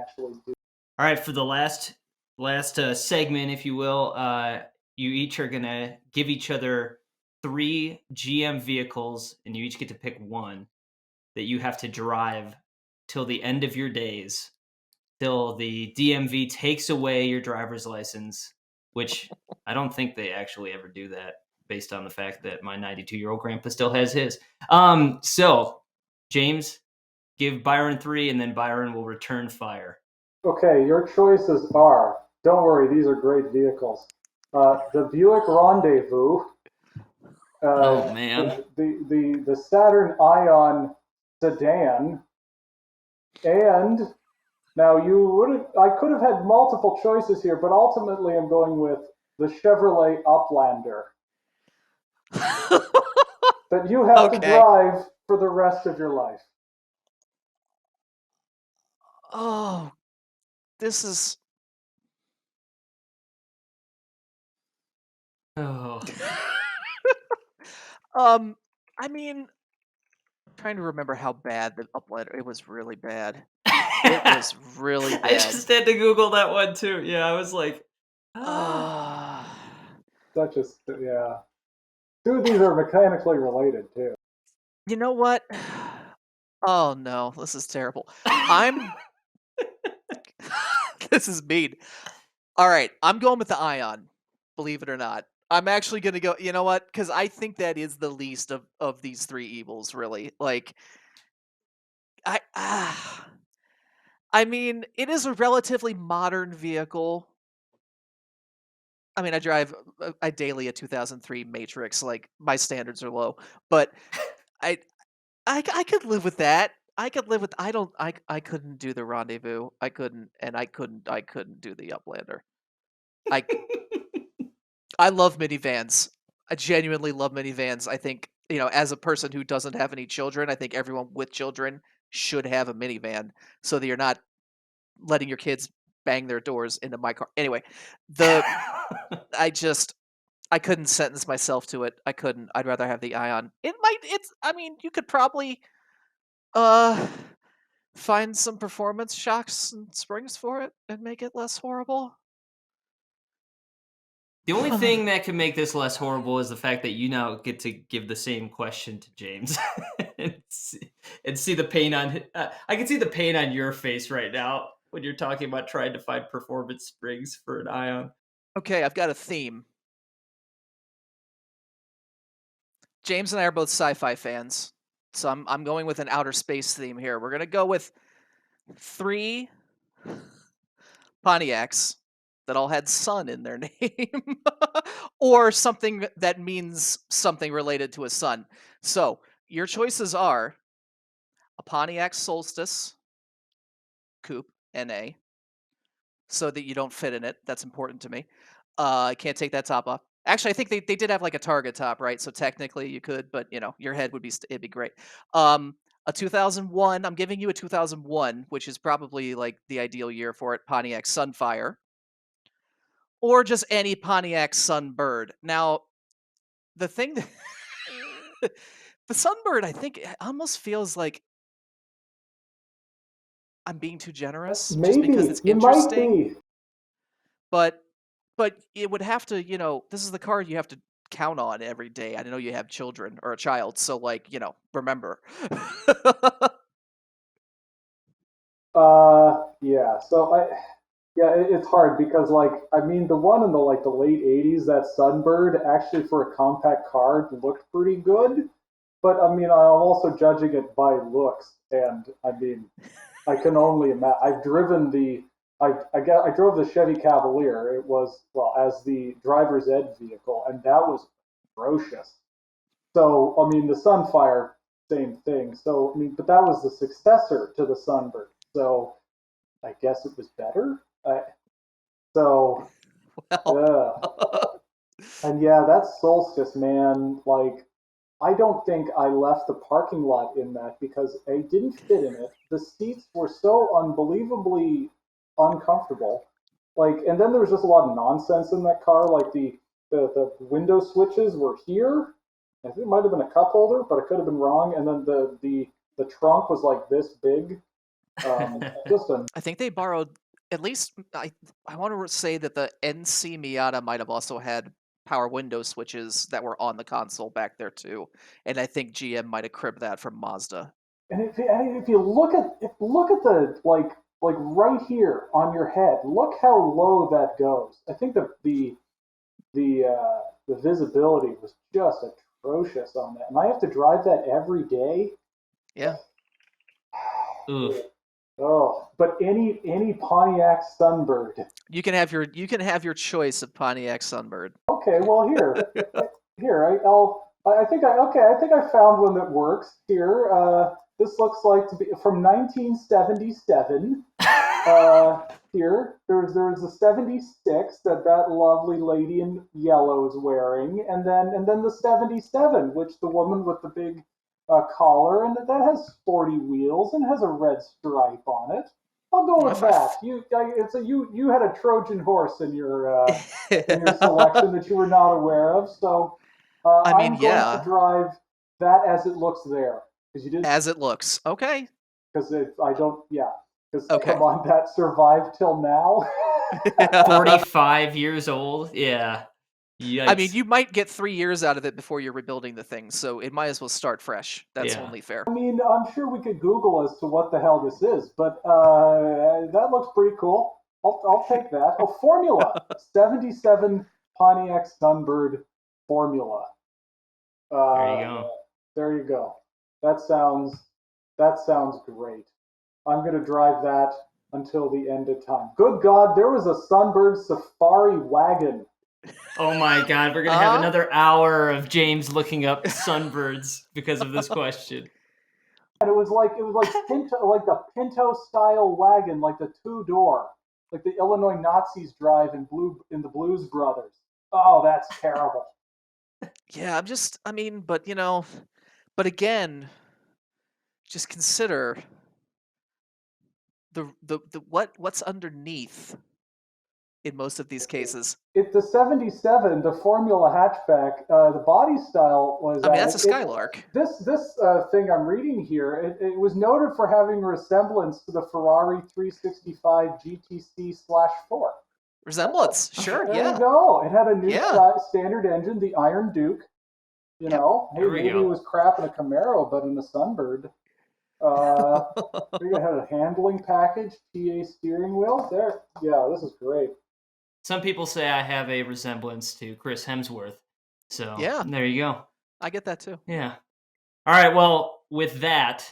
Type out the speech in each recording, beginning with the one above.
actually do. All right, for the last segment, if you will, you each are going to give each other 3 GM vehicles, and you each get to pick one that you have to drive till the end of your days, till the DMV takes away your driver's license, which I don't think they actually ever do that, based on the fact that my 92-year-old grandpa still has his. So, James, give Byron 3, and then Byron will return fire. Okay, your choices are, don't worry, these are great vehicles. The Buick Rendezvous. Oh, man. The Saturn Ion sedan. And now I could have had multiple choices here, but ultimately I'm going with the Chevrolet Uplander. That you have to drive for the rest of your life. Oh, this is... Oh. I mean, I'm trying to remember how bad the Uplander... It was really bad. It was really bad. I just had to Google that one, too. Yeah, I was like... Yeah. 2 of these are mechanically related, too. You know what? Oh, no. This is terrible. This is mean. All right. I'm going with the Ion, believe it or not. I'm actually going to go... You know what? Because I think that is the least of these 3 evils, really. Like, I mean, it is a relatively modern vehicle. I mean, I drive daily a 2003 Matrix. Like, my standards are low, but I could live with that. I couldn't do the Rendezvous. I couldn't do the Uplander. I love minivans. I genuinely love minivans. I think, as a person who doesn't have any children, I think everyone with children should have a minivan so that you're not letting your kids bang their doors into my car. Anyway, I couldn't sentence myself to it. I couldn't. I'd rather have the Ion. I mean, you could probably find some performance shocks and springs for it and make it less horrible. The only thing that can make this less horrible is the fact that you now get to give the same question to James and see the pain on... I can see the pain on your face right now when you're talking about trying to find performance springs for an Ion. Okay, I've got a theme. James and I are both sci-fi fans, so I'm going with an outer space theme here. We're going to go with 3 Pontiacs that all had sun in their name, or something that means something related to a sun. So your choices are a Pontiac Solstice Coupe NA, so that you don't fit in it. That's important to me. I can't take that top off. Actually, I think they did have like a Targa top, right? So technically you could, but your head would it'd be great. A 2001, I'm giving you a 2001, which is probably like the ideal year for it, Pontiac Sunfire. Or just any Pontiac Sunbird. Now, the thing that... the Sunbird, I think, almost feels like I'm being too generous. Maybe. Just because it's interesting. Might be. But it would have to, this is the card you have to count on every day. I know you have children or a child, so remember. Yeah. So it's hard because the one in the late 80s, that Sunbird, actually for a compact car looked pretty good. But I'm also judging it by looks, and I can only imagine. I've driven I drove the Chevy Cavalier. It was, as the driver's ed vehicle, and that was atrocious. So, the Sunfire, same thing. So, but that was the successor to the Sunbird. So, I guess it was better. And yeah, that Solstice, man, I don't think I left the parking lot in that because I didn't fit in it. The seats were so unbelievably uncomfortable. And then there was just a lot of nonsense in that car. The window switches were here. I think it might have been a cup holder, but I could have been wrong. And then the trunk was this big. Just a I think they borrowed at least. I want to say that the NC Miata might have also had power window switches that were on the console back there too, and I think GM might have cribbed that from Mazda. And if you look at the like right here on your head, look how low that goes. I think the visibility was just atrocious on that, and I have to drive that every day. Yeah. Oof. Oh, but any Pontiac Sunbird. You can have your choice of Pontiac Sunbird. Okay, well here I think I found one that works here. This looks like to be from 1977. Here there's a 76 that lovely lady in yellow is wearing, and then the 77, which the woman with the big collar, and that has sporty wheels and has a red stripe on it. I'll go with that. You had a Trojan horse in your selection that you were not aware of, so I'm going to drive that as it looks there, because you didn't. As it looks, okay. Because come on, that survived till now. 45 years old, yeah. Yikes. I mean, you might get 3 years out of it before you're rebuilding the thing, so it might as well start fresh. That's only fair. I mean, I'm sure we could Google as to what the hell this is, but that looks pretty cool. I'll take that. Oh, Formula 77 Pontiac Sunbird Formula. There you go. There you go. That sounds great. I'm going to drive that until the end of time. Good God, there was a Sunbird Safari wagon. Oh my God, we're going to have another hour of James looking up Sunbirds because of this question. And it was like Pinto, like the Pinto style wagon, like the two-door, like the Illinois Nazis drive in the Blues Brothers. Oh, that's terrible. Yeah, but again, just consider the what's underneath in most of these cases. It's the 77, the Formula hatchback. The body style was. That's a Skylark. This thing I'm reading here, it was noted for having a resemblance to the Ferrari 365 GTC/4. Resemblance, sure, there yeah. You go. It had a new standard engine, the Iron Duke. Maybe it was crap in a Camaro, but in a Sunbird. We had a handling package, TA steering wheel. There, yeah, this is great. Some people say I have a resemblance to Chris Hemsworth. So there you go. I get that too. Yeah. All right, well, with that,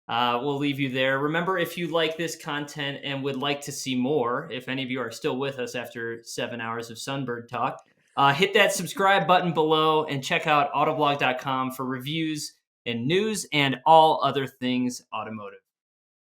we'll leave you there. Remember, if you like this content and would like to see more, if any of you are still with us after 7 hours of Sunbird talk, hit that subscribe button below and check out Autoblog.com for reviews and news and all other things automotive.